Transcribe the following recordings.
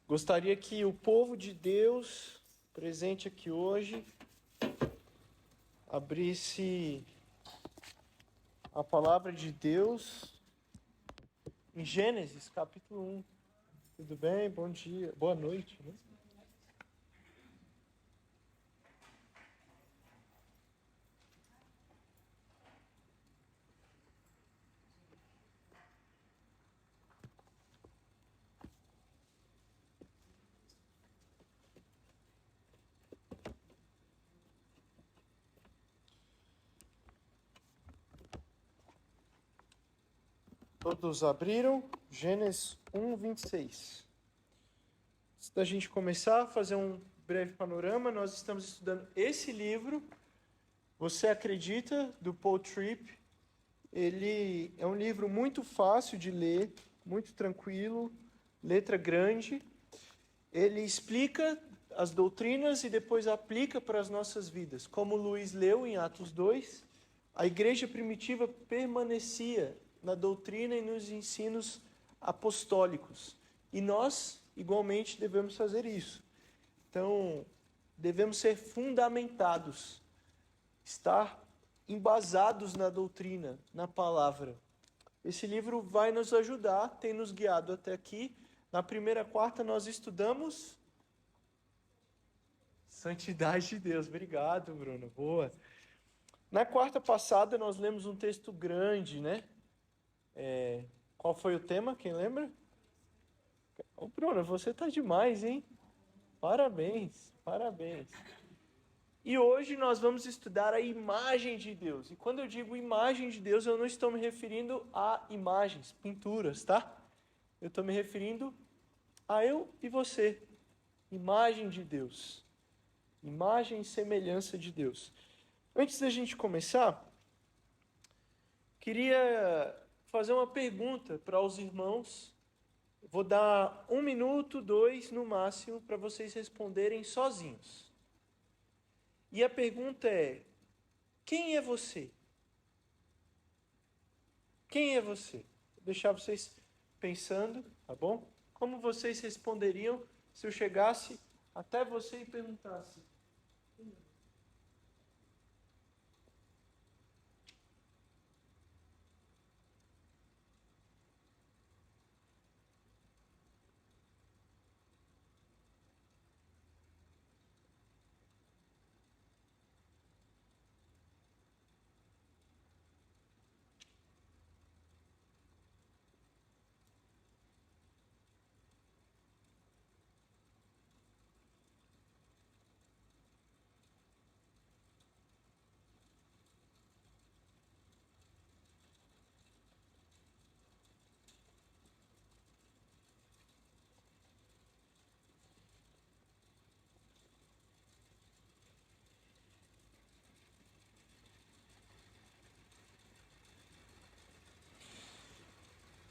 Gostaria que o povo de Deus, presente aqui hoje, abrisse a palavra de Deus em Gênesis, capítulo 1. Tudo bem? Bom dia, boa noite, né? Todos abriram? Gênesis 1, 26. Antes da gente começar a fazer um breve panorama, nós estamos estudando esse livro, Você Acredita, do Paul Tripp. Ele é um livro muito fácil de ler, muito tranquilo, letra grande. Ele explica as doutrinas e depois aplica para as nossas vidas. Como Luiz leu em Atos 2, a igreja primitiva permanecia na doutrina e nos ensinos apostólicos. E nós, igualmente, devemos fazer isso. Então, devemos ser fundamentados, estar embasados na doutrina, na palavra. Esse livro vai nos ajudar, tem nos guiado até aqui. Na primeira quarta nós estudamos Santidade de Deus. Obrigado, Bruno. Boa. Na quarta passada nós lemos um texto grande, né? Qual foi o tema? Quem lembra? Ô, Bruno, você tá demais, hein? Parabéns, parabéns. E hoje nós vamos estudar a imagem de Deus. E quando eu digo imagem de Deus, eu não estou me referindo a imagens, pinturas, tá? Eu estou me referindo a eu e você. Imagem de Deus. Imagem e semelhança de Deus. Antes da gente começar, queria fazer uma pergunta para os irmãos. Vou dar 1 minuto, 2 no máximo, para vocês responderem sozinhos. E a pergunta é: quem é você? Quem é você? Vou deixar vocês pensando, tá bom? Como vocês responderiam se eu chegasse até você e perguntasse: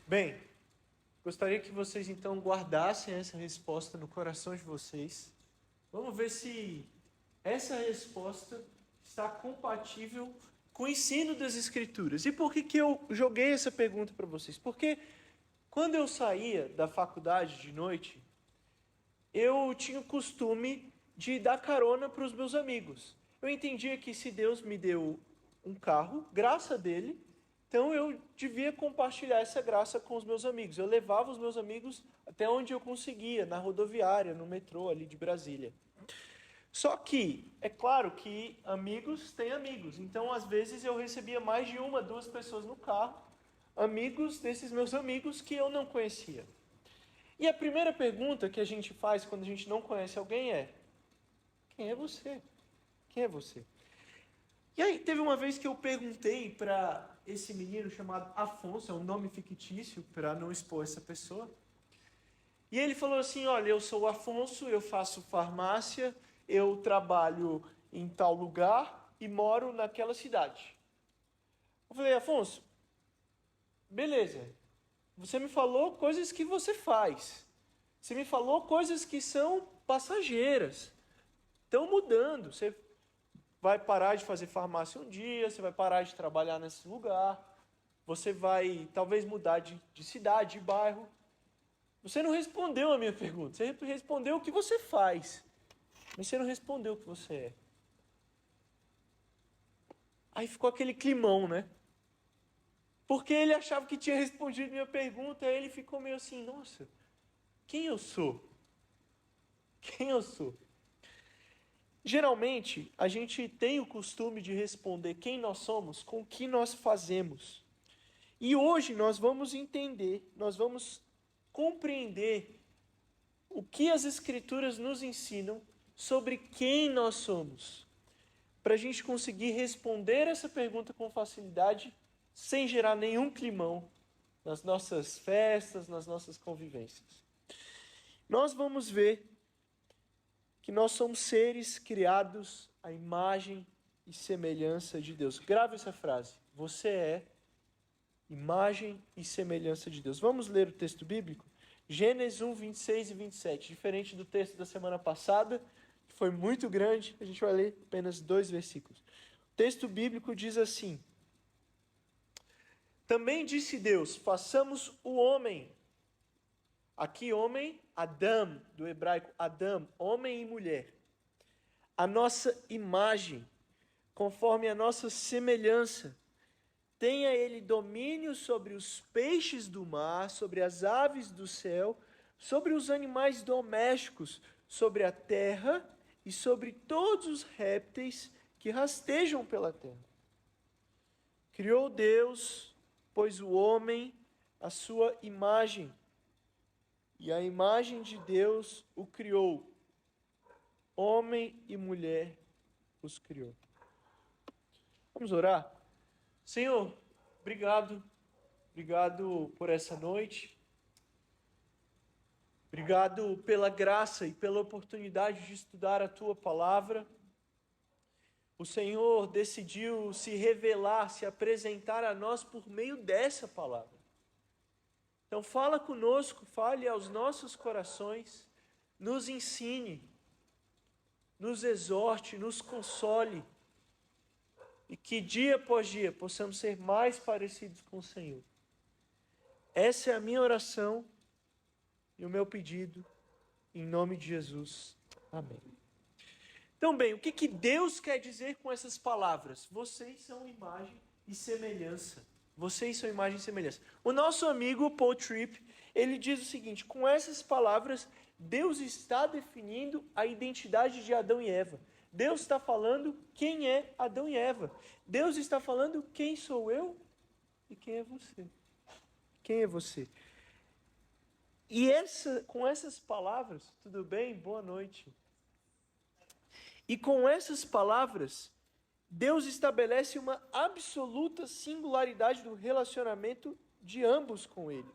Bem, gostaria que vocês então guardassem essa resposta no coração de vocês. Vamos ver se essa resposta está compatível com o ensino das Escrituras. E por que eu joguei essa pergunta para vocês? Porque quando eu saía da faculdade de noite, eu tinha o costume de dar carona para os meus amigos. Eu entendia que se Deus me deu um carro, graça dele, então eu devia compartilhar essa graça com os meus amigos. Eu levava os meus amigos até onde eu conseguia, na rodoviária, no metrô ali de Brasília. Só que, é claro que amigos têm amigos. Então, às vezes, eu recebia mais de 1, 2 pessoas no carro, amigos desses meus amigos que eu não conhecia. E a primeira pergunta que a gente faz quando a gente não conhece alguém é: quem é você? Quem é você? E aí, teve uma vez que eu perguntei para esse menino chamado Afonso, é um nome fictício para não expor essa pessoa. E ele falou assim: olha, eu sou o Afonso, eu faço farmácia, eu trabalho em tal lugar e moro naquela cidade. Eu falei: Afonso, beleza, você me falou coisas que você faz. Você me falou coisas que são passageiras. Estão mudando. Você vai parar de fazer farmácia um dia, você vai parar de trabalhar nesse lugar, você vai talvez mudar de cidade, de bairro. Você não respondeu a minha pergunta. Você respondeu o que você faz. Mas você não respondeu o que você é. Aí ficou aquele climão, né? Porque ele achava que tinha respondido minha pergunta, aí ele ficou meio assim, nossa, quem eu sou? Quem eu sou? Geralmente, a gente tem o costume de responder quem nós somos com o que nós fazemos. E hoje nós vamos entender, nós vamos compreender o que as Escrituras nos ensinam sobre quem nós somos, para a gente conseguir responder essa pergunta com facilidade, sem gerar nenhum climão nas nossas festas, nas nossas convivências. Nós vamos ver que nós somos seres criados à imagem e semelhança de Deus. Grave essa frase. Você é imagem e semelhança de Deus. Vamos ler o texto bíblico? Gênesis 1, 26 e 27. Diferente do texto da semana passada, que foi muito grande, a gente vai ler apenas 2 versículos. O texto bíblico diz assim: Também disse Deus, façamos o homem. Aqui homem, Adam, do hebraico Adam, homem e mulher. A nossa imagem, conforme a nossa semelhança. Tenha ele domínio sobre os peixes do mar, sobre as aves do céu, sobre os animais domésticos, sobre a terra e sobre todos os répteis que rastejam pela terra. Criou Deus, pois o homem, a sua imagem, e a imagem de Deus o criou. Homem e mulher os criou. Vamos orar? Senhor, obrigado por essa noite. Obrigado pela graça e pela oportunidade de estudar a Tua palavra. O Senhor decidiu se revelar, se apresentar a nós por meio dessa palavra. Então fala conosco, fale aos nossos corações, nos ensine, nos exorte, nos console, e que dia após dia possamos ser mais parecidos com o Senhor. Essa é a minha oração e o meu pedido, em nome de Jesus. Amém. Então, bem, o que Deus quer dizer com essas palavras? Vocês são imagem e semelhança. Vocês são imagem e semelhança. O nosso amigo Paul Tripp, ele diz o seguinte: com essas palavras, Deus está definindo a identidade de Adão e Eva. Deus está falando quem é Adão e Eva. Deus está falando quem sou eu e quem é você. Quem é você? E com essas palavras, tudo bem? Boa noite. E com essas palavras, Deus estabelece uma absoluta singularidade do relacionamento de ambos com Ele.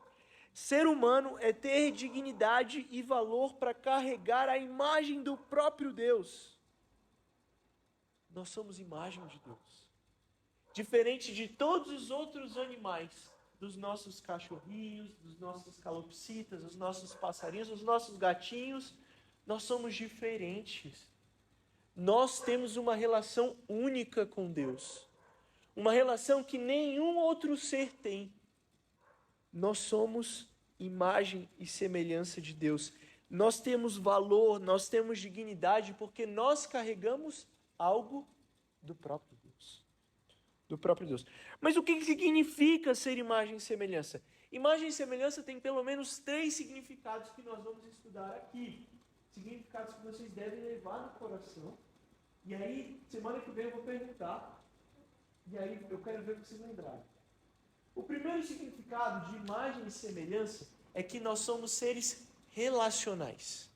Ser humano é ter dignidade e valor para carregar a imagem do próprio Deus. Nós somos imagem de Deus. Diferente de todos os outros animais, dos nossos cachorrinhos, dos nossos calopsitas, dos nossos passarinhos, dos nossos gatinhos, nós somos diferentes. Nós temos uma relação única com Deus. Uma relação que nenhum outro ser tem. Nós somos imagem e semelhança de Deus. Nós temos valor, nós temos dignidade, porque nós carregamos algo do próprio Deus. Do próprio Deus. Mas o que significa ser imagem e semelhança? Imagem e semelhança tem pelo menos 3 significados que nós vamos estudar aqui. Significados que vocês devem levar no coração. E aí, semana que vem eu vou perguntar. E aí eu quero ver o que vocês lembrarem. O primeiro significado de imagem e semelhança é que nós somos seres relacionais.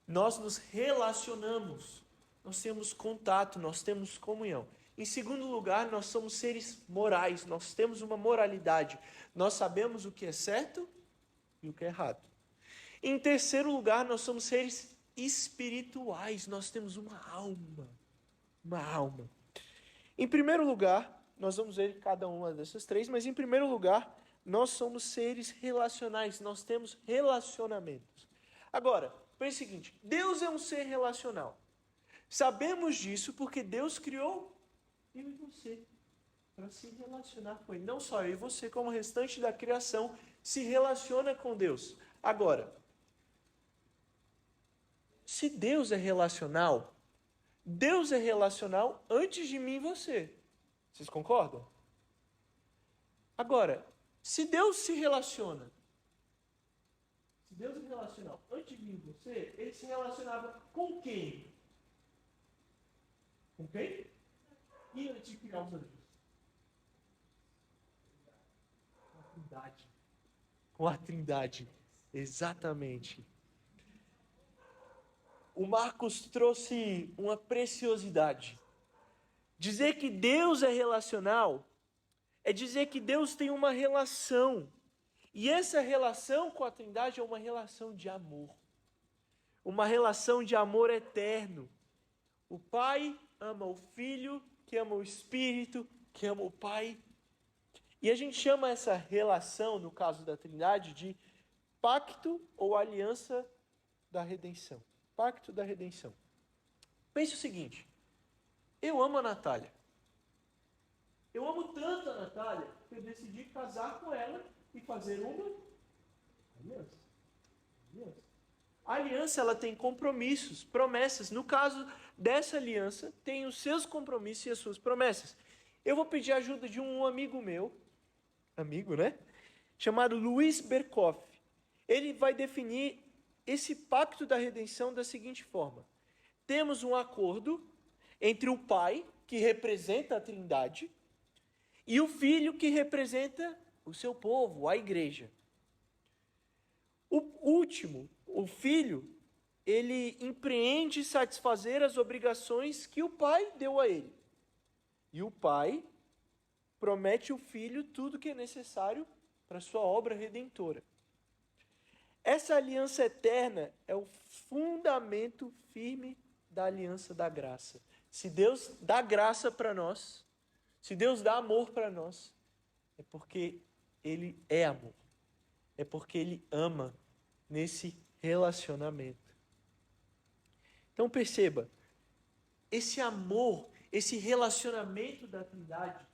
Nós nos relacionamos. Nós temos contato, nós temos comunhão. Em segundo lugar, nós somos seres morais. Nós temos uma moralidade. Nós sabemos o que é certo e o que é errado. Em terceiro lugar, nós somos seres espirituais. Nós temos uma alma. Uma alma. Em primeiro lugar, nós vamos ver cada uma dessas 3, mas em primeiro lugar, nós somos seres relacionais. Nós temos relacionamentos. Agora, pense o seguinte: Deus é um ser relacional. Sabemos disso porque Deus criou eu e você para se relacionar com Ele. Não só eu e você, como o restante da criação se relaciona com Deus. Agora, se Deus é relacional antes de mim e você. Vocês concordam? Agora, se Deus é relacional antes de mim e você, ele se relacionava com quem? Com quem? E antes de criar os anjos? Com a Trindade. Com a Trindade. Exatamente. O Marcos trouxe uma preciosidade. Dizer que Deus é relacional é dizer que Deus tem uma relação. E essa relação com a Trindade é uma relação de amor. Uma relação de amor eterno. O Pai ama o Filho, que ama o Espírito, que ama o Pai. E a gente chama essa relação, no caso da Trindade, de pacto ou aliança da redenção. Pacto da redenção. Pense o seguinte. Eu amo a Natália. Eu amo tanto a Natália que eu decidi casar com ela e fazer uma aliança. A aliança, ela tem compromissos, promessas. No caso dessa aliança, tem os seus compromissos e as suas promessas. Eu vou pedir a ajuda de um amigo meu, chamado Luiz Berkoff. Ele vai definir esse pacto da redenção da seguinte forma. Temos um acordo entre o Pai, que representa a Trindade, e o Filho, que representa o seu povo, a igreja. O Filho, ele empreende satisfazer as obrigações que o Pai deu a ele. E o Pai promete ao Filho tudo que é necessário para a sua obra redentora. Essa aliança eterna é o fundamento firme da aliança da graça. Se Deus dá graça para nós, se Deus dá amor para nós, é porque Ele é amor. É porque Ele ama nesse relacionamento. Então perceba, esse amor, esse relacionamento da Trindade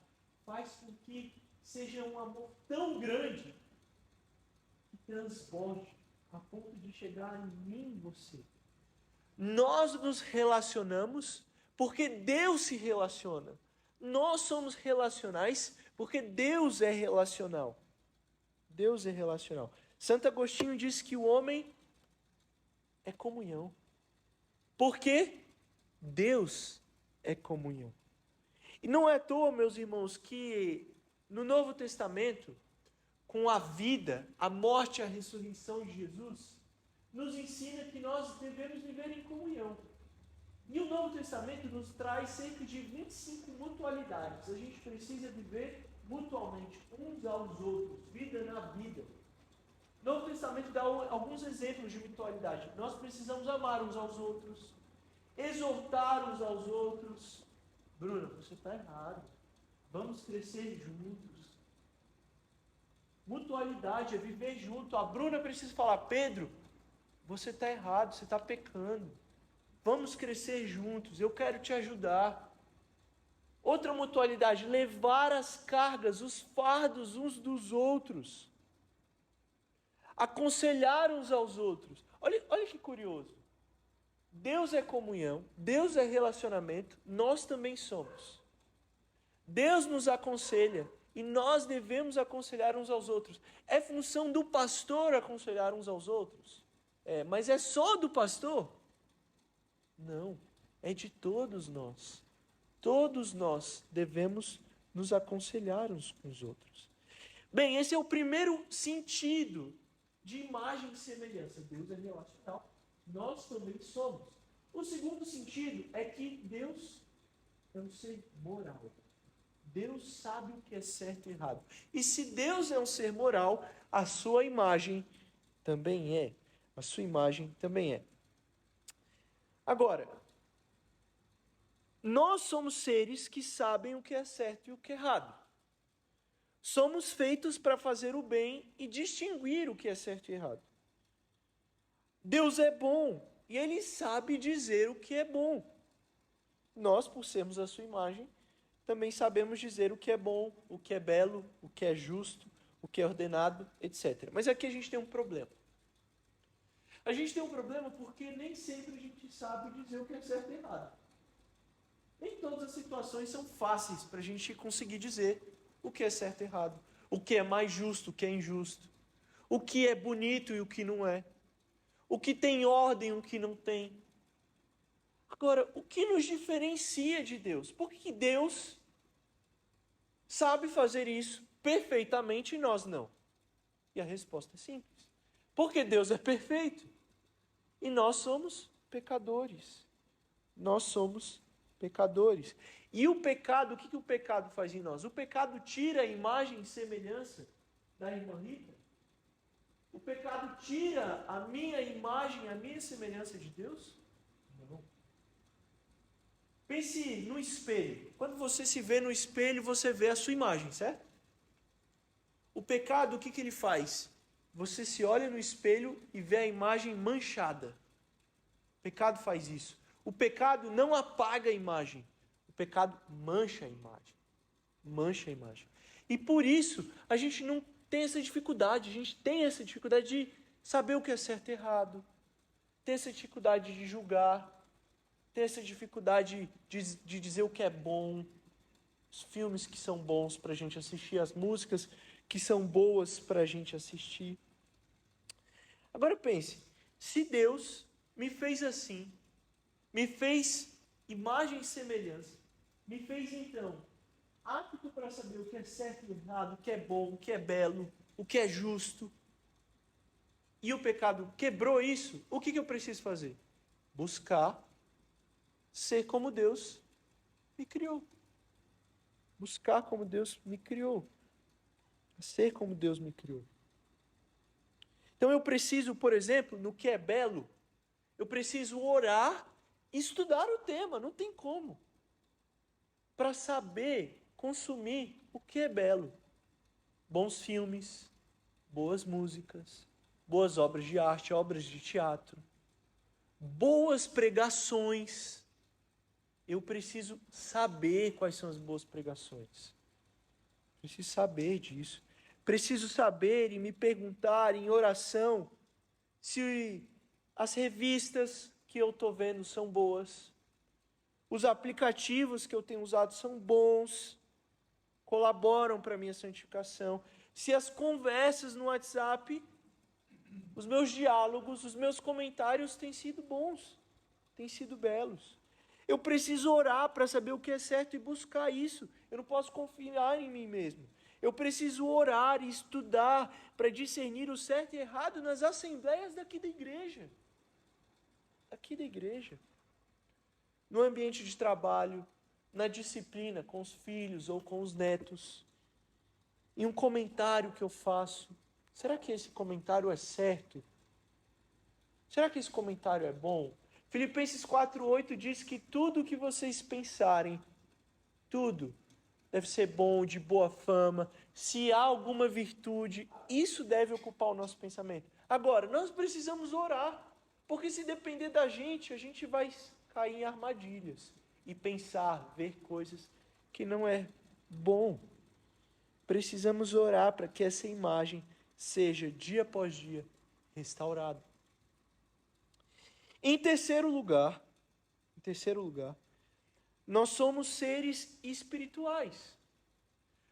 faz com que seja um amor tão grande que transborde a ponto de chegar em mim e você. Nós nos relacionamos porque Deus se relaciona. Nós somos relacionais porque Deus é relacional. Deus é relacional. Santo Agostinho diz que o homem é comunhão. Porque Deus é comunhão. E não é à toa, meus irmãos, que no Novo Testamento, com a vida, a morte e a ressurreição de Jesus, nos ensina que nós devemos viver em comunhão. E o Novo Testamento nos traz cerca de 25 mutualidades. A gente precisa viver mutualmente, uns aos outros, vida na vida. O Novo Testamento dá alguns exemplos de mutualidade. Nós precisamos amar uns aos outros, exortar uns aos outros. Bruna, você está errado. Vamos crescer juntos. Mutualidade é viver junto. A Bruna precisa falar, Pedro, você está errado, você está pecando. Vamos crescer juntos, eu quero te ajudar. Outra mutualidade, levar as cargas, os fardos uns dos outros. Aconselhar uns aos outros. Olha que curioso. Deus é comunhão, Deus é relacionamento, nós também somos. Deus nos aconselha e nós devemos aconselhar uns aos outros. É função do pastor aconselhar uns aos outros? Mas é só do pastor? Não, é de todos nós. Todos nós devemos nos aconselhar uns com os outros. Bem, esse é o primeiro sentido de imagem e semelhança. Deus é relacional, nós também somos. O segundo sentido é que Deus é um ser moral. Deus sabe o que é certo e errado. E se Deus é um ser moral, a sua imagem também é. A sua imagem também é. Agora, nós somos seres que sabem o que é certo e o que é errado. Somos feitos para fazer o bem e distinguir o que é certo e errado. Deus é bom e Ele sabe dizer o que é bom. Nós, por sermos a sua imagem, também sabemos dizer o que é bom, o que é belo, o que é justo, o que é ordenado, etc. Mas aqui a gente tem um problema. A gente tem um problema porque nem sempre a gente sabe dizer o que é certo e errado. Nem todas as situações são fáceis para a gente conseguir dizer o que é certo e errado, o que é mais justo, o que é injusto, o que é bonito e o que não é, o que tem ordem e o que não tem. Agora, o que nos diferencia de Deus? Por que Deus sabe fazer isso perfeitamente e nós não? E a resposta é simples. Porque Deus é perfeito e nós somos pecadores. Nós somos pecadores. E o pecado, o que o pecado faz em nós? O pecado tira a imagem e semelhança da irmã Rita? O pecado tira a minha imagem, a minha semelhança de Deus? Não. Pense no espelho. Quando você se vê no espelho, você vê a sua imagem, certo? O pecado, o que ele faz? Você se olha no espelho e vê a imagem manchada. O pecado faz isso. O pecado não apaga a imagem. O pecado mancha a imagem. Mancha a imagem. E por isso, a gente não tem essa dificuldade. A gente tem essa dificuldade de saber o que é certo e errado. Tem essa dificuldade de julgar. Tem essa dificuldade de dizer o que é bom. Os filmes que são bons para a gente assistir. As músicas que são boas para a gente assistir. Agora pense, se Deus me fez assim, me fez imagem e semelhança, me fez então apto para saber o que é certo e errado, o que é bom, o que é belo, o que é justo, e o pecado quebrou isso, o que eu preciso fazer? Buscar ser como Deus me criou. Buscar como Deus me criou. Ser como Deus me criou. Então eu preciso, por exemplo, no que é belo, eu preciso orar e estudar o tema, não tem como. Para saber consumir o que é belo. Bons filmes, boas músicas, boas obras de arte, obras de teatro, boas pregações. Eu preciso saber quais são as boas pregações. Preciso saber disso. Preciso saber e me perguntar em oração se as revistas que eu estou vendo são boas, os aplicativos que eu tenho usado são bons, colaboram para a minha santificação, se as conversas no WhatsApp, os meus diálogos, os meus comentários têm sido bons, têm sido belos. Eu preciso orar para saber o que é certo e buscar isso. Eu não posso confiar em mim mesmo. Eu preciso orar e estudar para discernir o certo e errado nas assembleias daqui da igreja. Aqui da igreja. No ambiente de trabalho, na disciplina com os filhos ou com os netos. Em um comentário que eu faço. Será que esse comentário é certo? Será que esse comentário é bom? Filipenses 4:8 diz que tudo o que vocês pensarem, tudo, deve ser bom, de boa fama. Se há alguma virtude, isso deve ocupar o nosso pensamento. Agora, nós precisamos orar, porque se depender da gente, a gente vai cair em armadilhas e pensar, ver coisas que não é bom. Precisamos orar para que essa imagem seja, dia após dia, restaurada. Em terceiro lugar, nós somos seres espirituais.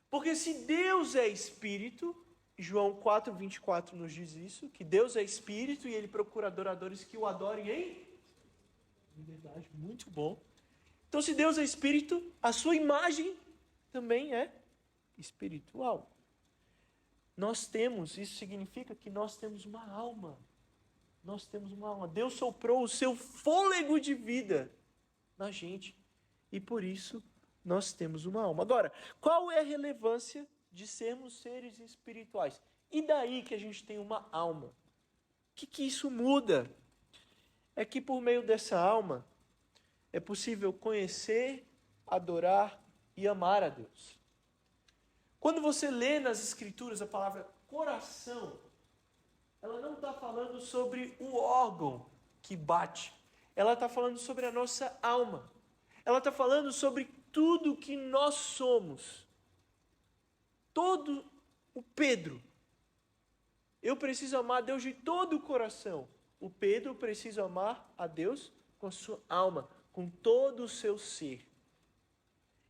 Porque se Deus é espírito, João 4:24 nos diz isso, que Deus é espírito e ele procura adoradores que o adorem em verdade. Muito bom. Então, se Deus é espírito, a sua imagem também é espiritual. Isso significa que nós temos uma alma. Nós temos uma alma. Deus soprou o seu fôlego de vida na gente. E por isso nós temos uma alma. Agora, qual é a relevância de sermos seres espirituais? E daí que a gente tem uma alma? O que isso muda? É que por meio dessa alma é possível conhecer, adorar e amar a Deus. Quando você lê nas Escrituras a palavra coração, ela não está falando sobre o órgão que bate. Ela está falando sobre a nossa alma. Ela está falando sobre tudo que nós somos. Todo o Pedro. Eu preciso amar a Deus de todo o coração. o Pedro precisa amar a Deus com a sua alma, com todo o seu ser.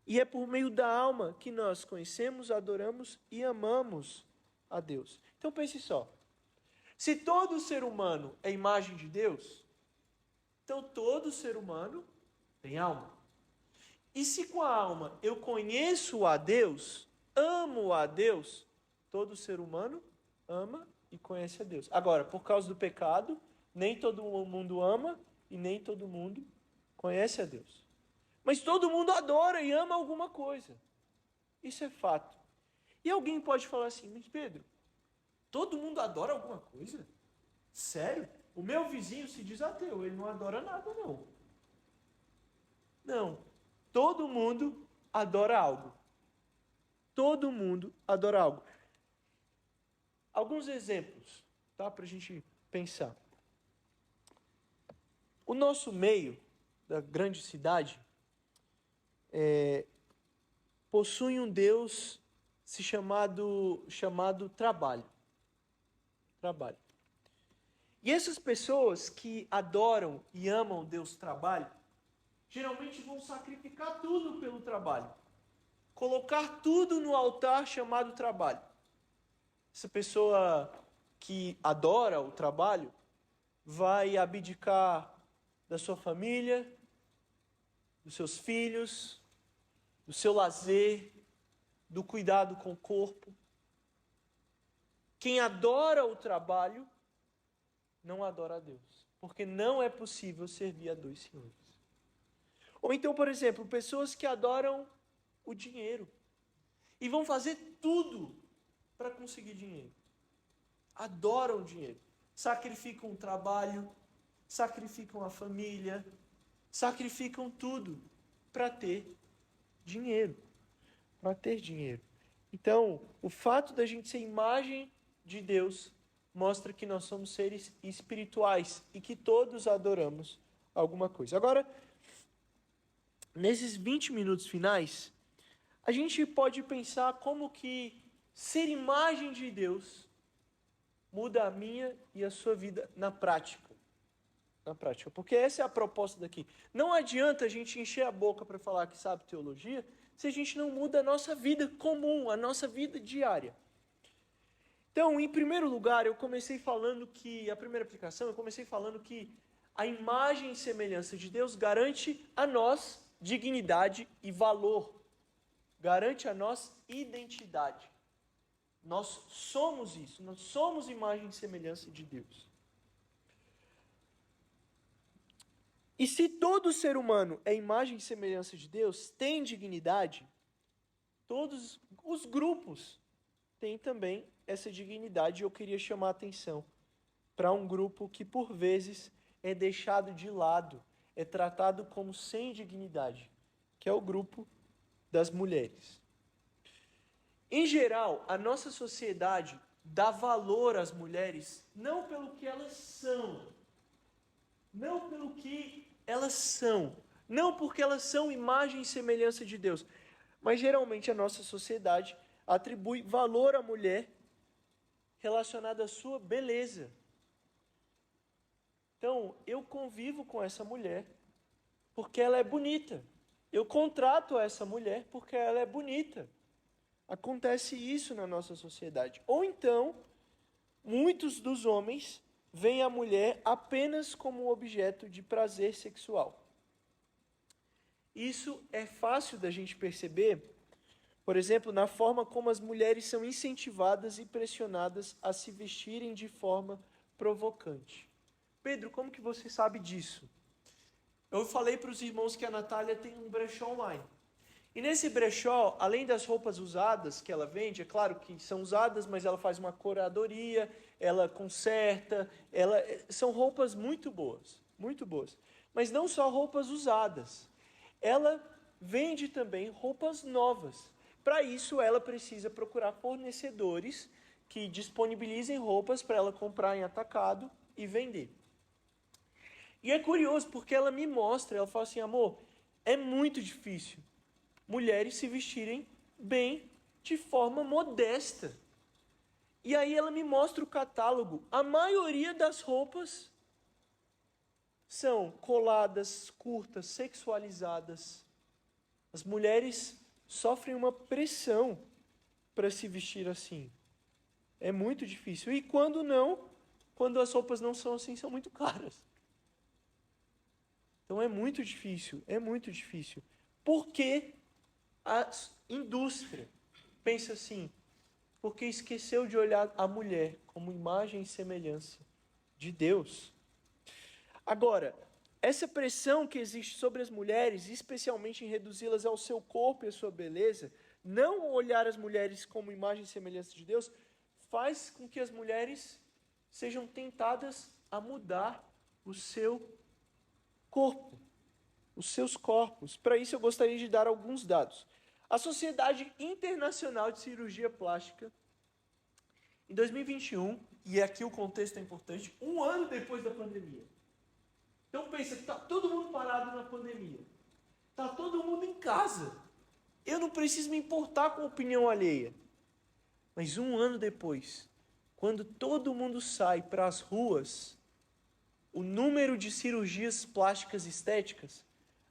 E é por meio da alma que nós conhecemos, adoramos e amamos a Deus. Então pense só. Se todo ser humano é imagem de Deus, então todo ser humano tem alma. E se com a alma eu conheço a Deus, amo a Deus, todo ser humano ama e conhece a Deus. Agora, por causa do pecado, nem todo mundo ama e nem todo mundo conhece a Deus. Mas todo mundo adora e ama alguma coisa. Isso é fato. E alguém pode falar assim, mas Pedro, todo mundo adora alguma coisa? Sério? O meu vizinho se diz ateu, ele não adora nada, não. Não. Todo mundo adora algo. Todo mundo adora algo. Alguns exemplos, tá? Para a gente pensar. O nosso meio, da grande cidade, possui um Deus chamado trabalho. Trabalho. E essas pessoas que adoram e amam Deus trabalho, geralmente vão sacrificar tudo pelo trabalho. Colocar tudo no altar chamado trabalho. Essa pessoa que adora o trabalho vai abdicar da sua família, dos seus filhos, do seu lazer, do cuidado com o corpo. Quem adora o trabalho não adora a Deus, porque não é possível servir a dois senhores. Ou então, por exemplo, pessoas que adoram o dinheiro e vão fazer tudo para conseguir dinheiro. Adoram o dinheiro. Sacrificam o trabalho, sacrificam a família, sacrificam tudo para ter dinheiro. Para ter dinheiro. Então, o fato da gente ser imagem de Deus mostra que nós somos seres espirituais e que todos adoramos alguma coisa. Agora, nesses 20 minutos finais, a gente pode pensar como que ser imagem de Deus muda a minha e a sua vida na prática. Na prática, porque essa é a proposta daqui. Não adianta a gente encher a boca para falar que sabe teologia se a gente não muda a nossa vida comum, a nossa vida diária. Então, em primeiro lugar, a primeira aplicação, eu comecei falando que a imagem e semelhança de Deus garante a nós dignidade e valor. Garante a nós identidade. Nós somos isso, nós somos imagem e semelhança de Deus. E se todo ser humano é imagem e semelhança de Deus, tem dignidade, todos os grupos têm também essa dignidade. Eu queria chamar a atenção para um grupo que, por vezes, é deixado de lado, é tratado como sem dignidade, que é o grupo das mulheres. Em geral, a nossa sociedade dá valor às mulheres não pelo que elas são, não pelo que elas são, não porque elas são imagem e semelhança de Deus, mas geralmente a nossa sociedade atribui valor à mulher relacionado à sua beleza. Então, eu convivo com essa mulher porque ela é bonita. Eu contrato essa mulher porque ela é bonita. Acontece isso na nossa sociedade. Ou então, muitos dos homens veem a mulher apenas como um objeto de prazer sexual. Isso é fácil da gente perceber, por exemplo, na forma como as mulheres são incentivadas e pressionadas a se vestirem de forma provocante. Pedro, como que você sabe disso? Eu falei para os irmãos que a Natália tem um brechó online. E nesse brechó, além das roupas usadas que ela vende, é claro que são usadas, mas ela faz uma curadoria, ela conserta, são roupas muito boas, muito boas. Mas não só roupas usadas, ela vende também roupas novas. Para isso, ela precisa procurar fornecedores que disponibilizem roupas para ela comprar em atacado e vender. E é curioso, porque ela me mostra, ela fala assim, amor, é muito difícil mulheres se vestirem bem de forma modesta. E aí ela me mostra o catálogo. A maioria das roupas são coladas, curtas, sexualizadas. As mulheres sofrem uma pressão para se vestir assim. É muito difícil. E quando não, quando as roupas não são assim, são muito caras. Então é muito difícil, é muito difícil. Porque a indústria pensa assim, porque esqueceu de olhar a mulher como imagem e semelhança de Deus. Agora, essa pressão que existe sobre as mulheres, especialmente em reduzi-las ao seu corpo e à sua beleza, não olhar as mulheres como imagem e semelhança de Deus, faz com que as mulheres sejam tentadas a mudar o seu corpo, os seus corpos. Para isso eu gostaria de dar alguns dados. A Sociedade Internacional de Cirurgia Plástica, em 2021, e aqui o contexto é importante, um ano depois da pandemia. Então pensa, está todo mundo parado na pandemia. Está todo mundo em casa. Eu não preciso me importar com a opinião alheia. Mas um ano depois, quando todo mundo sai para as ruas, o número de cirurgias plásticas estéticas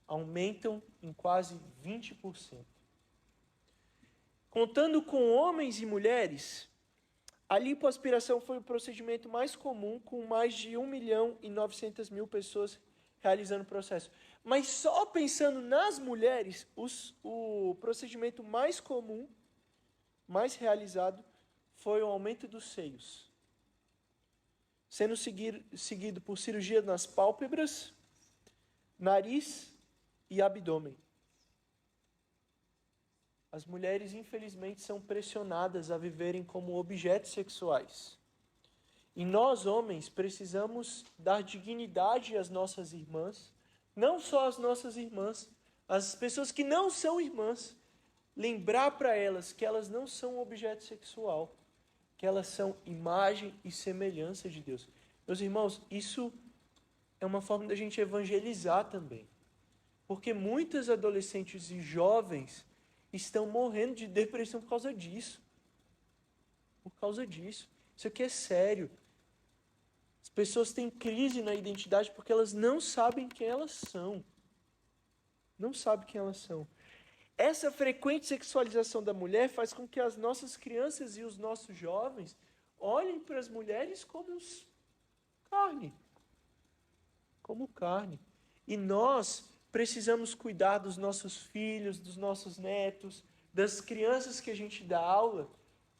aumentam em quase 20%. Contando com homens e mulheres, a lipoaspiração foi o procedimento mais comum, com mais de 1.900.000 pessoas realizando o processo. Mas só pensando nas mulheres, o procedimento mais comum, mais realizado, foi o aumento dos seios, sendo seguido por cirurgia nas pálpebras, nariz e abdômen. As mulheres, infelizmente, são pressionadas a viverem como objetos sexuais. E nós, homens, precisamos dar dignidade às nossas irmãs, não só às nossas irmãs, às pessoas que não são irmãs, lembrar para elas que elas não são objeto sexual, que elas são imagem e semelhança de Deus. Meus irmãos, isso é uma forma da gente evangelizar também. Porque muitas adolescentes e jovens estão morrendo de depressão por causa disso. Por causa disso. Isso aqui é sério. As pessoas têm crise na identidade porque elas não sabem quem elas são. Não sabem quem elas são. Essa frequente sexualização da mulher faz com que as nossas crianças e os nossos jovens olhem para as mulheres como carne. Como carne. E nós precisamos cuidar dos nossos filhos, dos nossos netos, das crianças que a gente dá aula,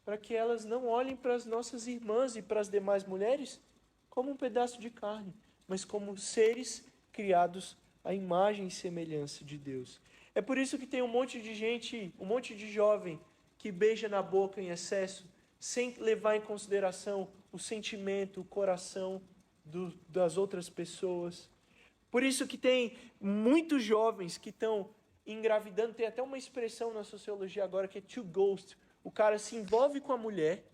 para que elas não olhem para as nossas irmãs e para as demais mulheres como um pedaço de carne, mas como seres criados à imagem e semelhança de Deus. É por isso que tem um monte de gente, um monte de jovem que beija na boca em excesso, sem levar em consideração o sentimento, o coração das outras pessoas. Por isso que tem muitos jovens que estão engravidando, tem até uma expressão na sociologia agora que é to ghost. O cara se envolve com a mulher,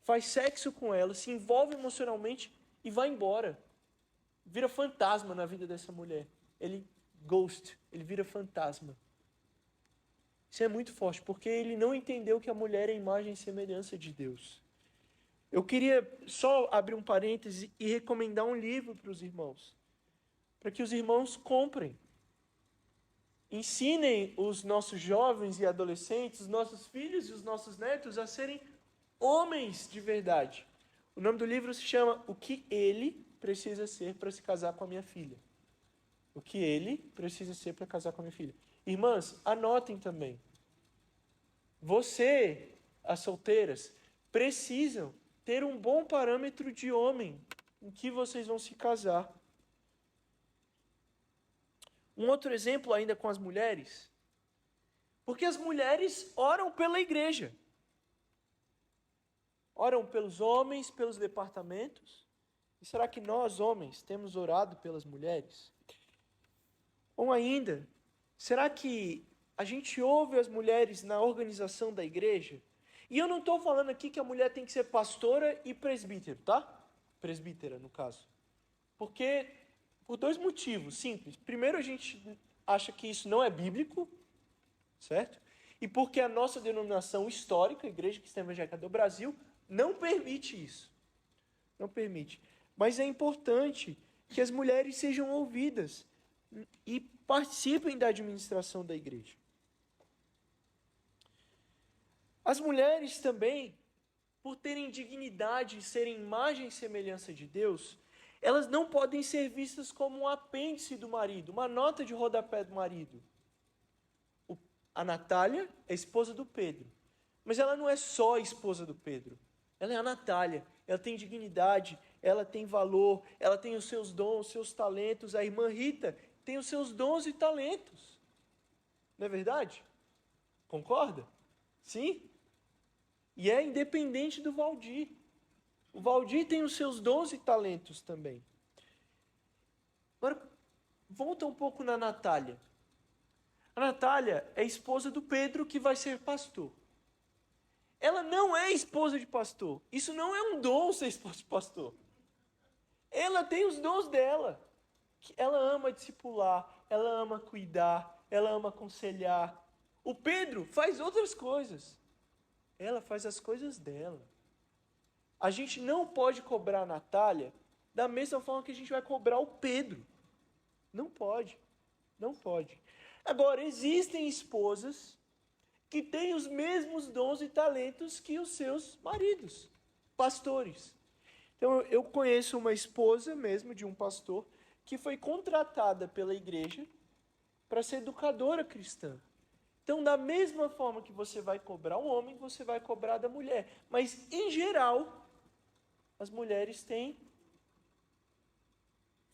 faz sexo com ela, se envolve emocionalmente e vai embora. Vira fantasma na vida dessa mulher. Ele vira fantasma. Isso é muito forte, porque ele não entendeu que a mulher é imagem e semelhança de Deus. Eu queria só abrir um parêntese e recomendar um livro para os irmãos. Para que os irmãos comprem. Ensinem os nossos jovens e adolescentes, os nossos filhos e os nossos netos a serem homens de verdade. O nome do livro se chama O que ele precisa ser para se casar com a minha filha. O que ele precisa ser para casar com a minha filha. Irmãs, anotem também. Você, as solteiras, precisam ter um bom parâmetro de homem em que vocês vão se casar. Um outro exemplo ainda com as mulheres. Porque as mulheres oram pela igreja. Oram pelos homens, pelos departamentos. E será que nós, homens, temos orado pelas mulheres? Ou ainda, será que a gente ouve as mulheres na organização da igreja? E eu não estou falando aqui que a mulher tem que ser pastora e presbítero, tá? Presbítera, no caso. Porque, por dois motivos simples. Primeiro, a gente acha que isso não é bíblico, certo? E porque a nossa denominação histórica, a Igreja Cristã Evangélica do Brasil, não permite isso. Não permite. Mas é importante que as mulheres sejam ouvidas e participem da administração da igreja. As mulheres também, por terem dignidade e serem imagem e semelhança de Deus, elas não podem ser vistas como um apêndice do marido, uma nota de rodapé do marido. A Natália é esposa do Pedro, mas ela não é só a esposa do Pedro. Ela é a Natália, ela tem dignidade, ela tem valor, ela tem os seus dons, os seus talentos. A irmã Rita tem os seus dons e talentos. Não é verdade? Concorda? Sim? E é independente do Valdir. O Valdir tem os seus dons e talentos também. Agora, volta um pouco na Natália. A Natália é esposa do Pedro, que vai ser pastor. Ela não é esposa de pastor. Isso não é um dom ser esposa de pastor. Ela tem os dons dela. Ela ama discipular, ela ama cuidar, ela ama aconselhar. O Pedro faz outras coisas. Ela faz as coisas dela. A gente não pode cobrar a Natália da mesma forma que a gente vai cobrar o Pedro. Não pode. Não pode. Agora, existem esposas que têm os mesmos dons e talentos que os seus maridos, pastores. Então, eu conheço uma esposa mesmo de um pastor que foi contratada pela igreja para ser educadora cristã. Então, da mesma forma que você vai cobrar o homem, você vai cobrar da mulher. Mas, em geral, as mulheres têm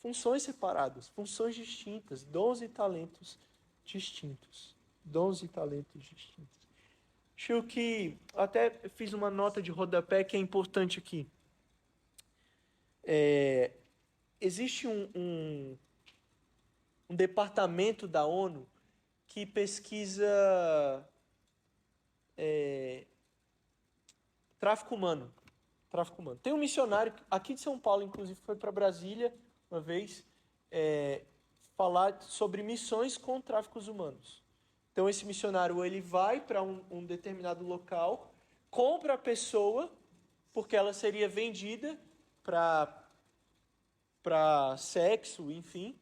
funções separadas, funções distintas, dons e talentos distintos. Dons e talentos distintos. Acho que até fiz uma nota de rodapé que é importante aqui. Existe um departamento da ONU que pesquisa tráfico humano. Tem um missionário aqui de São Paulo, inclusive, foi para Brasília uma vez falar sobre missões com tráficos humanos. Então, esse missionário ele vai para um determinado local, compra a pessoa, porque ela seria vendida para sexo, enfim.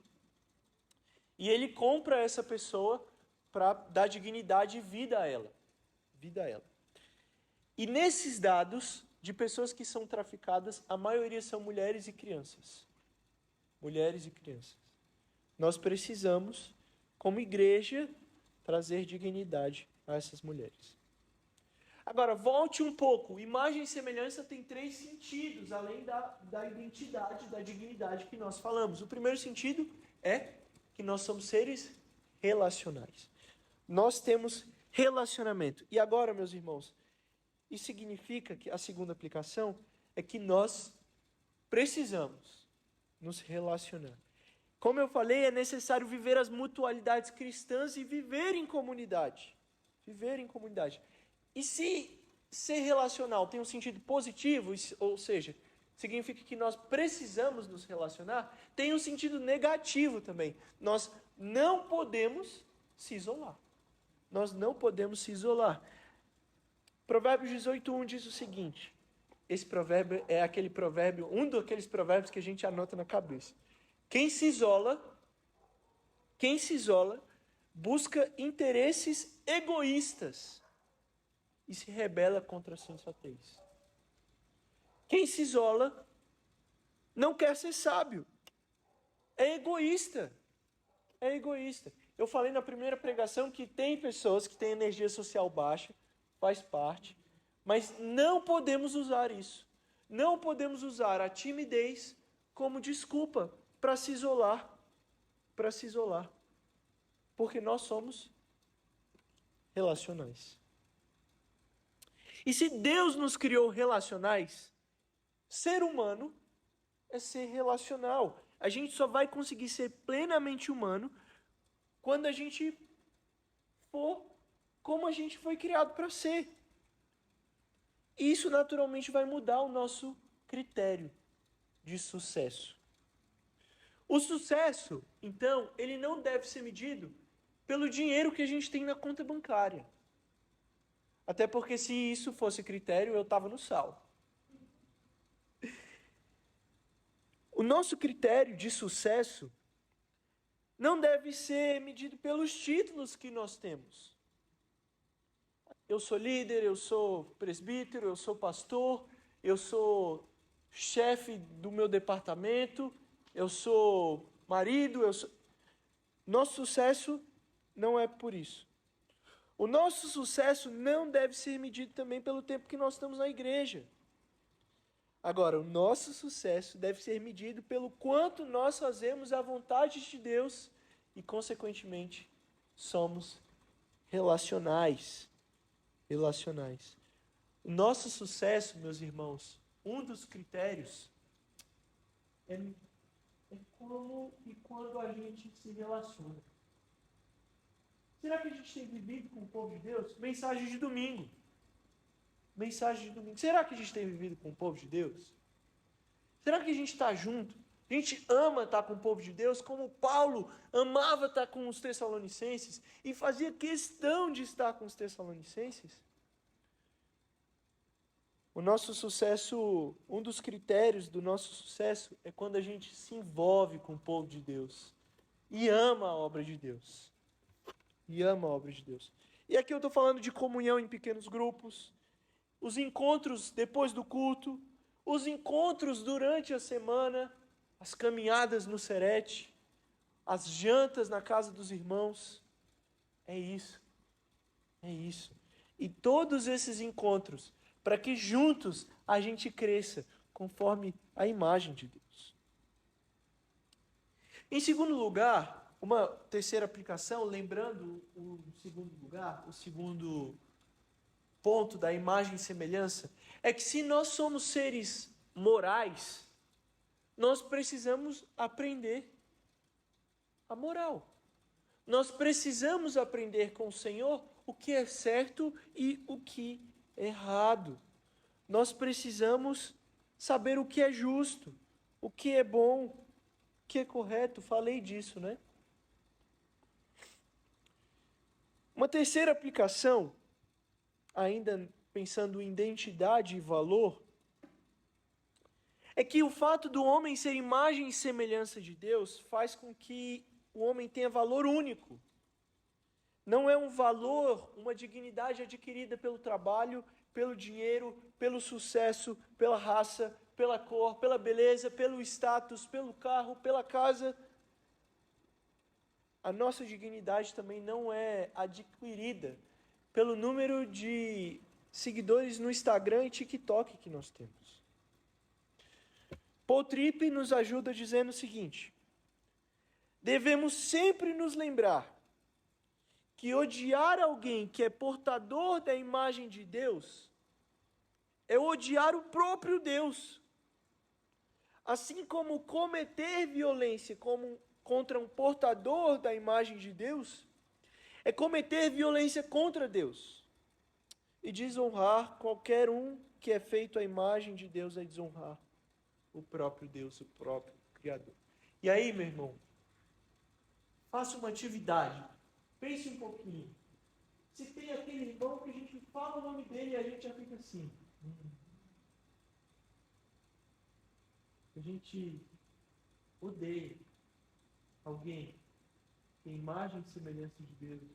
E ele compra essa pessoa para dar dignidade e vida a ela. E nesses dados de pessoas que são traficadas, a maioria são mulheres e crianças. Mulheres e crianças. Nós precisamos, como igreja, trazer dignidade a essas mulheres. Agora, volte um pouco. Imagem e semelhança tem 3 sentidos, além da identidade, da dignidade que nós falamos. O primeiro sentido é que nós somos seres relacionais. Nós temos relacionamento. E agora, meus irmãos, isso significa que a segunda aplicação é que nós precisamos nos relacionar. Como eu falei, é necessário viver as mutualidades cristãs e viver em comunidade. Viver em comunidade. E se ser relacional tem um sentido positivo, ou seja, significa que nós precisamos nos relacionar, tem um sentido negativo também. Nós não podemos se isolar. Nós não podemos se isolar. Provérbios 18:1 diz o seguinte. Esse provérbio é aquele provérbio, um daqueles provérbios que a gente anota na cabeça. Quem se isola, busca interesses egoístas e se rebela contra a sensatez. Quem se isola não quer ser sábio. É egoísta. Eu falei na primeira pregação que tem pessoas que têm energia social baixa, faz parte, mas não podemos usar isso. Não podemos usar a timidez como desculpa para se isolar. Porque nós somos relacionais. E se Deus nos criou relacionais, ser humano é ser relacional. A gente só vai conseguir ser plenamente humano quando a gente for como a gente foi criado para ser. Isso naturalmente vai mudar o nosso critério de sucesso. O sucesso, então, ele não deve ser medido pelo dinheiro que a gente tem na conta bancária. Até porque se isso fosse critério, eu estava no sal. O nosso critério de sucesso não deve ser medido pelos títulos que nós temos. Eu sou líder, eu sou presbítero, eu sou pastor, eu sou chefe do meu departamento, eu sou marido, Nosso sucesso não é por isso. O nosso sucesso não deve ser medido também pelo tempo que nós estamos na igreja. Agora, o nosso sucesso deve ser medido pelo quanto nós fazemos a vontade de Deus e, consequentemente, somos relacionais. O nosso sucesso, meus irmãos, um dos critérios é como e quando a gente se relaciona. Será que a gente tem vivido com o povo de Deus? Mensagem de domingo. Será que a gente tem vivido com o povo de Deus? Será que a gente está junto? A gente ama estar com o povo de Deus, como Paulo amava estar com os Tessalonicenses e fazia questão de estar com os Tessalonicenses? O nosso sucesso, um dos critérios do nosso sucesso é quando a gente se envolve com o povo de Deus e ama a obra de Deus. E aqui eu estou falando de comunhão em pequenos grupos, os encontros depois do culto, os encontros durante a semana, as caminhadas no Serete, as jantas na casa dos irmãos. É isso. E todos esses encontros, para que juntos a gente cresça conforme a imagem de Deus. Em segundo lugar, uma terceira aplicação, lembrando o segundo ponto da imagem e semelhança, é que se nós somos seres morais, nós precisamos aprender a moral. Nós precisamos aprender com o Senhor o que é certo e o que é errado. Nós precisamos saber o que é justo, o que é bom, o que é correto. Falei disso, né? Uma terceira aplicação, ainda pensando em identidade e valor, é que o fato do homem ser imagem e semelhança de Deus faz com que o homem tenha valor único. Não é um valor, uma dignidade adquirida pelo trabalho, pelo dinheiro, pelo sucesso, pela raça, pela cor, pela beleza, pelo status, pelo carro, pela casa. A nossa dignidade também não é adquirida pelo número de seguidores no Instagram e TikTok que nós temos. Paul Tripp nos ajuda dizendo o seguinte: devemos sempre nos lembrar que odiar alguém que é portador da imagem de Deus é odiar o próprio Deus. Assim como cometer violência contra um portador da imagem de Deus é cometer violência contra Deus. E desonrar qualquer um que é feito à imagem de Deus é desonrar o próprio Deus, o próprio Criador. E aí, meu irmão, faça uma atividade. Pense um pouquinho. Se tem aquele irmão que a gente fala o nome dele e a gente já fica assim. A gente odeia alguém que tem imagem e semelhança de Deus.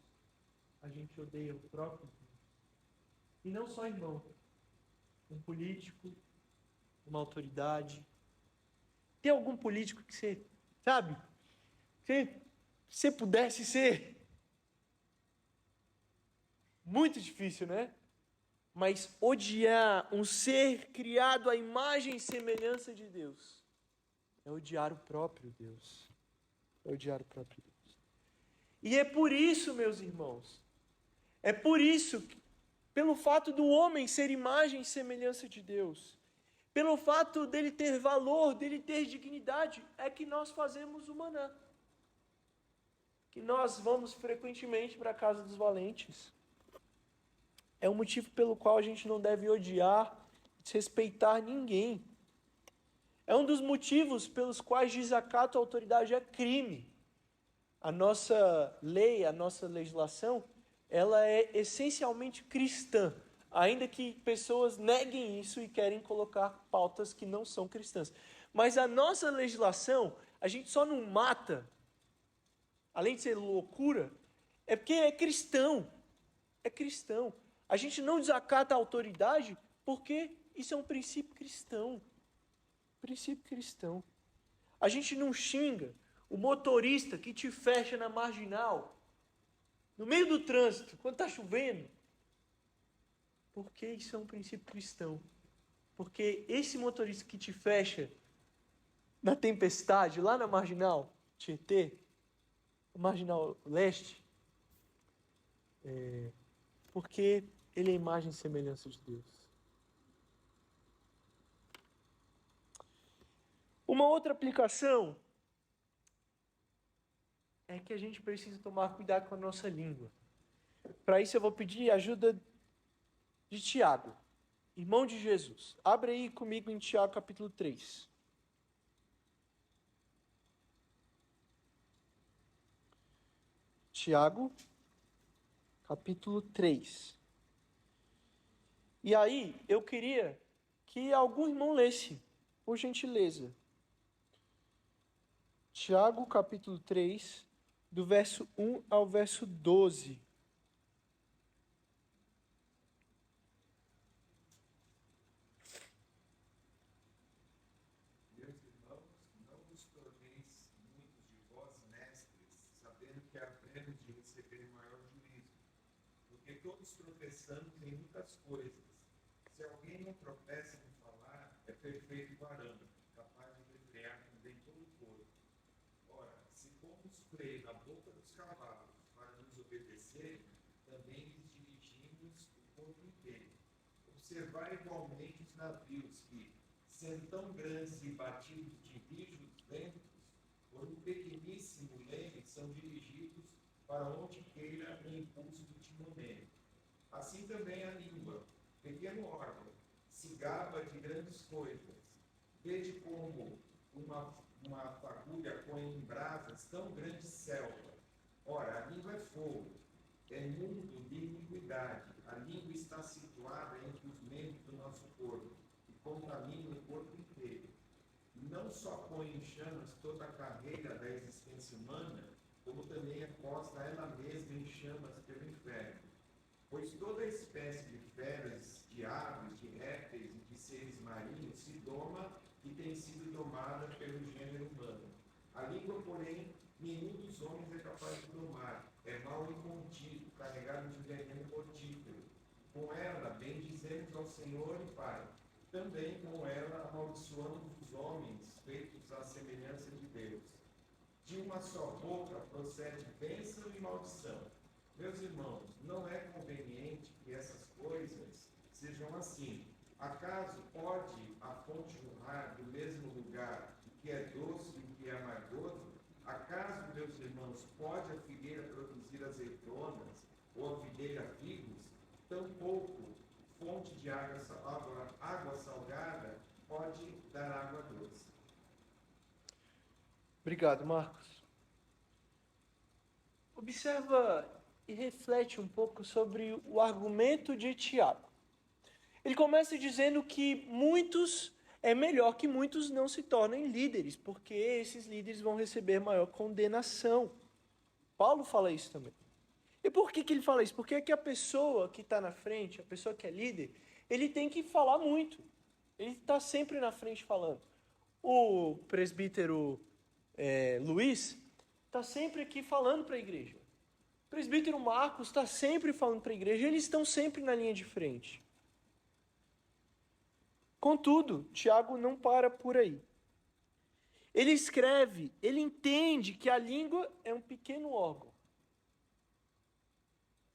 A gente odeia o próprio Deus. E não só irmão. Um político, uma autoridade. Tem algum político que você, sabe? Se você pudesse ser... Muito difícil, né? Mas odiar um ser criado à imagem e semelhança de Deus é odiar o próprio Deus. E é por isso, meus irmãos, pelo fato do homem ser imagem e semelhança de Deus, pelo fato dele ter valor, dele ter dignidade, é que nós fazemos o maná. Que nós vamos frequentemente para a casa dos valentes. É um motivo pelo qual a gente não deve odiar, desrespeitar ninguém. É um dos motivos pelos quais desacato à autoridade é crime. A nossa lei, a nossa legislação, ela é essencialmente cristã, ainda que pessoas neguem isso e querem colocar pautas que não são cristãs. Mas a nossa legislação, a gente só não mata, além de ser loucura, é porque é cristão. É cristão. A gente não desacata a autoridade porque isso é um princípio cristão. Princípio cristão. A gente não xinga o motorista que te fecha na marginal, no meio do trânsito, quando está chovendo. Porque isso é um princípio cristão. Porque esse motorista que te fecha na tempestade, lá na marginal Tietê, marginal leste, porque ele é imagem e semelhança de Deus. Uma outra aplicação é que a gente precisa tomar cuidado com a nossa língua. Para isso eu vou pedir ajuda de Tiago, irmão de Jesus. Abre aí comigo em Tiago capítulo 3. Tiago, capítulo 3. E aí, eu queria que algum irmão lesse, por gentileza. Tiago, capítulo 3, do verso 1 ao verso 12. Meus irmãos, não vos torneis muitos de vós mestres, sabendo que havemos de receber maior juízo. Porque todos tropeçamos em muitas coisas. Se alguém não tropeça em falar, é perfeito varão, capaz de refrear também todo o corpo. Ora, se pomos freio na boca dos cavalos para nos obedecer, também lhes dirigimos o corpo inteiro. Observar igualmente os navios que, sendo tão grandes e batidos de rijos ventos, por um pequeníssimo leme são dirigidos para onde queira o impulso do timoneiro. Assim também a língua, pequeno órgão, se gaba de grandes coisas. Vede como uma fagulha põe em brasas tão grande selva. Ora, a língua é fogo, é mundo de iniquidade. A língua está situada entre os membros do nosso corpo e contamina o corpo inteiro. Não só põe em chamas toda a carreira da existência humana, como também é posta ela mesma em chamas pelo inferno. Pois toda espécie de feras, de aves, de répteis e de seres marinhos se doma e tem sido domada pelo gênero humano. A língua, porém, nenhum dos homens é capaz de domar. É mal incontido, carregado de veneno mortífero. Com ela, bendizemos ao Senhor e Pai. Também com ela amaldiçoamos os homens, feitos à semelhança de Deus. De uma só boca procede bênção e maldição. Meus irmãos, não é conveniente que essas coisas sejam assim. Acaso pode a fonte jorrar do mesmo lugar o que é doce e o que é amargoso? Acaso, meus irmãos, pode a figueira produzir azeitonas ou a videira figos? Tampouco fonte de água salgada pode dar água doce. Obrigado, Marcos. Observa e reflete um pouco sobre o argumento de Tiago. Ele começa dizendo que é melhor que muitos não se tornem líderes, porque esses líderes vão receber maior condenação. Paulo fala isso também. E por que ele fala isso? Porque é que a pessoa que está na frente, a pessoa que é líder, ele tem que falar muito. Ele está sempre na frente falando. O presbítero Luiz está sempre aqui falando para a igreja. O presbítero Marcos está sempre falando para a igreja. Eles estão sempre na linha de frente. Contudo, Tiago não para por aí. Ele escreve, ele entende que a língua é um pequeno órgão,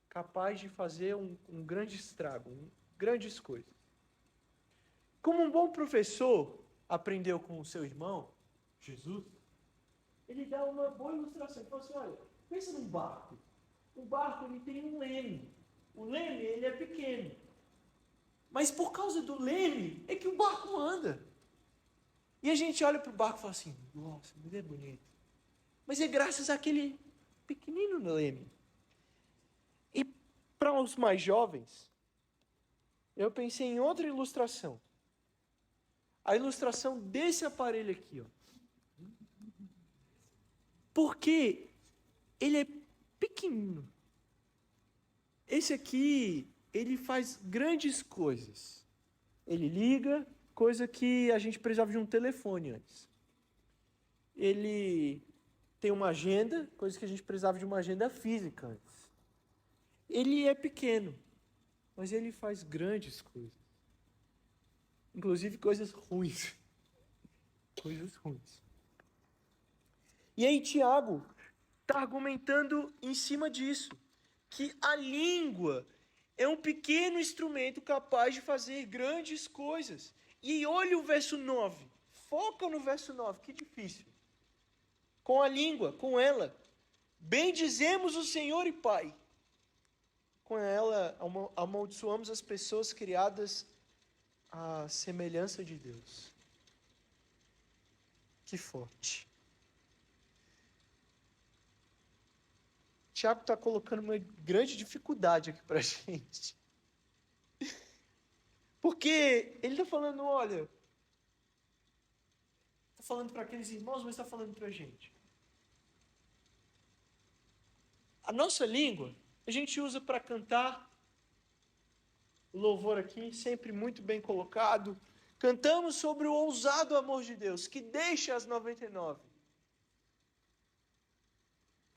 capaz de fazer um grande estrago, grandes coisas. Como um bom professor aprendeu com o seu irmão, Jesus, ele dá uma boa ilustração. Ele fala assim, olha, pensa num barco. O barco ele tem um leme. O leme ele é pequeno. Mas por causa do leme é que o barco anda. E a gente olha para o barco e fala assim, nossa, ele é bonito. Mas é graças àquele pequenino leme. E para os mais jovens, eu pensei em outra ilustração. a ilustração desse aparelho aqui, ó. Porque ele é pequenino. Esse aqui, ele faz grandes coisas. Ele liga, coisa que a gente precisava de um telefone antes. Ele tem uma agenda, coisa que a gente precisava de uma agenda física antes. Ele é pequeno, mas ele faz grandes coisas. Inclusive coisas ruins. Coisas ruins. E aí Tiago está argumentando em cima disso, que a língua é um pequeno instrumento capaz de fazer grandes coisas. E olha o verso 9. Foca no verso 9, que difícil. Com a língua, com ela, bendizemos o Senhor e Pai. Com ela, amaldiçoamos as pessoas criadas à semelhança de Deus. Que forte. Tiago está colocando uma grande dificuldade aqui para a gente. Porque ele está falando, olha, está falando para aqueles irmãos, mas está falando para a gente. A nossa língua, a gente usa para cantar. O louvor aqui, sempre muito bem colocado. Cantamos sobre o ousado amor de Deus, que deixa as 99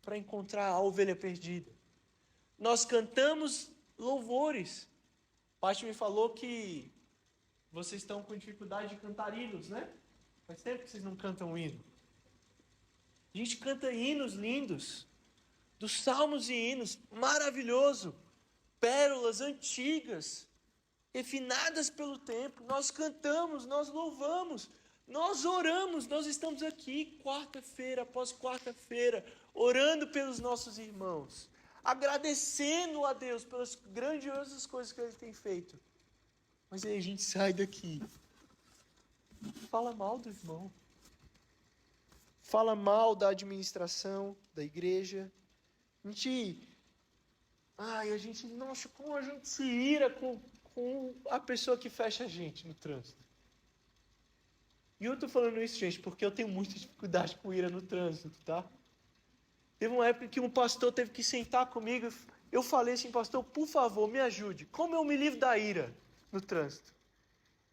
para encontrar a ovelha perdida. Nós cantamos louvores. Paty me falou que vocês estão com dificuldade de cantar hinos, né? Faz tempo que vocês não cantam hino. A gente canta hinos lindos, dos salmos e hinos, maravilhoso. Pérolas antigas, refinadas pelo tempo. Nós cantamos, nós louvamos, nós oramos. Nós estamos aqui quarta-feira após quarta-feira, orando pelos nossos irmãos, agradecendo a Deus pelas grandiosas coisas que Ele tem feito. Mas aí a gente sai daqui, fala mal do irmão, fala mal da administração da igreja. Nossa, como a gente se ira com a pessoa que fecha a gente no trânsito. E eu tô falando isso, gente, porque eu tenho muita dificuldade com ira no trânsito, tá? Teve uma época que um pastor teve que sentar comigo. Eu falei assim, pastor, por favor, me ajude. Como eu me livro da ira no trânsito?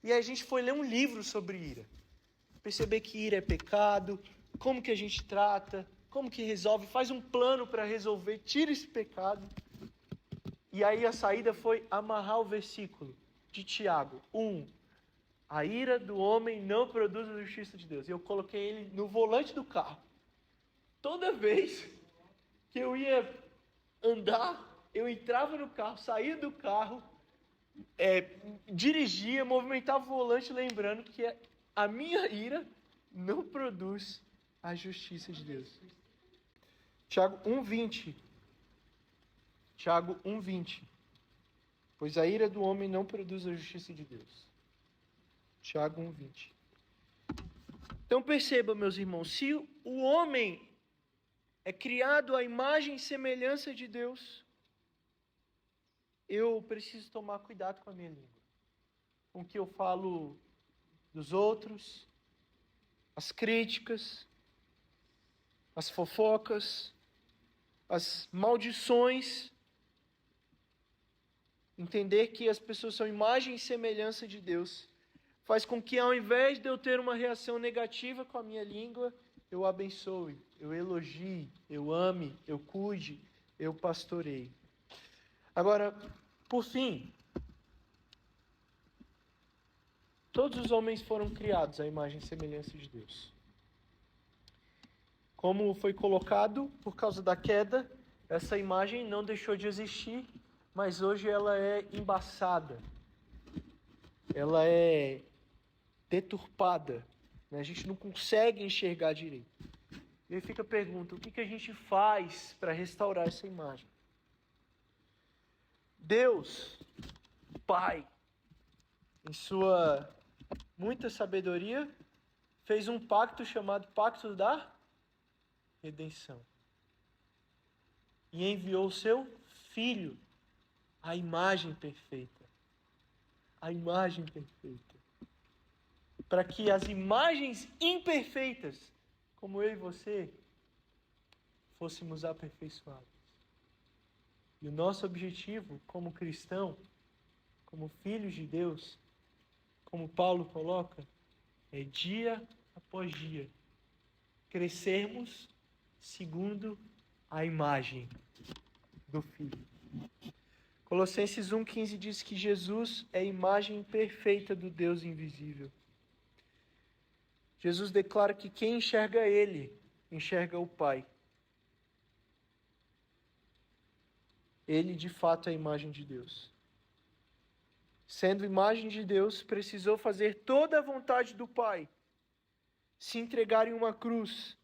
E aí a gente foi ler um livro sobre ira. Perceber que ira é pecado, como que a gente trata, como que resolve, faz um plano para resolver, tira esse pecado. E aí a saída foi amarrar o versículo de Tiago 1. A ira do homem não produz a justiça de Deus. E eu coloquei ele no volante do carro. Toda vez que eu ia andar, eu entrava no carro, saía do carro, dirigia, movimentava o volante, lembrando que a minha ira não produz a justiça de Deus. Tiago 1:20. Tiago 1:20. Pois a ira do homem não produz a justiça de Deus. Tiago 1:20. Então perceba, meus irmãos, se o homem é criado à imagem e semelhança de Deus, eu preciso tomar cuidado com a minha língua, com o que eu falo dos outros, as críticas, as fofocas, as maldições. Entender que as pessoas são imagem e semelhança de Deus faz com que, ao invés de eu ter uma reação negativa com a minha língua, eu abençoe, eu elogie, eu ame, eu cuide, eu pastoreie. Agora, por fim, todos os homens foram criados à imagem e semelhança de Deus. Como foi colocado, por causa da queda, essa imagem não deixou de existir, mas hoje ela é embaçada, ela é deturpada, né? A gente não consegue enxergar direito. E aí fica a pergunta, o que a gente faz para restaurar essa imagem? Deus, Pai, em sua muita sabedoria, fez um pacto chamado Pacto da Redenção. E enviou o seu Filho, a imagem perfeita. A imagem perfeita. para que as imagens imperfeitas, como eu e você, fôssemos aperfeiçoados. E o nosso objetivo como cristão, como filhos de Deus, como Paulo coloca, é dia após dia crescermos segundo a imagem do Filho. Colossenses 1,15 diz que Jesus é a imagem perfeita do Deus invisível. Jesus declara que quem enxerga Ele, enxerga o Pai. Ele, de fato, é a imagem de Deus. Sendo imagem de Deus, precisou fazer toda a vontade do Pai, se entregar em uma cruz,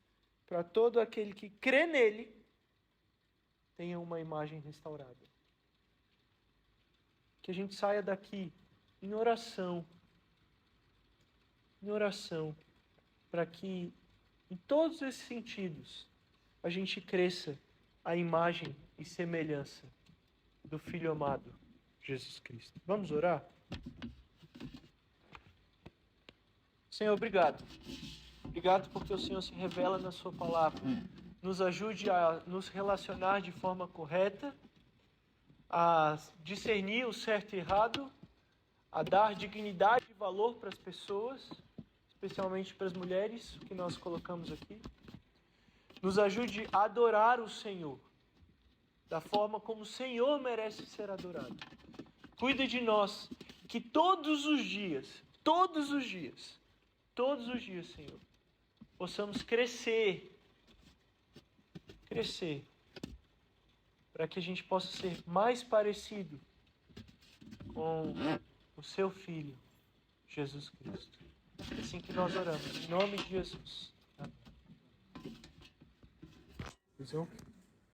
para todo aquele que crê nele, tenha uma imagem restaurada. Que a gente saia daqui em oração, para que, em todos esses sentidos, a gente cresça a imagem e semelhança do Filho amado, Jesus Cristo. Vamos orar? Senhor, obrigado. Obrigado porque o Senhor se revela na sua palavra. Nos ajude a nos relacionar de forma correta, a discernir o certo e errado, a dar dignidade e valor para as pessoas, especialmente para as mulheres que nós colocamos aqui. Nos ajude a adorar o Senhor da forma como o Senhor merece ser adorado. Cuida de nós, que todos os dias, Senhor, possamos crescer, para que a gente possa ser mais parecido com o seu Filho, Jesus Cristo. É assim que nós oramos, em nome de Jesus. Amém.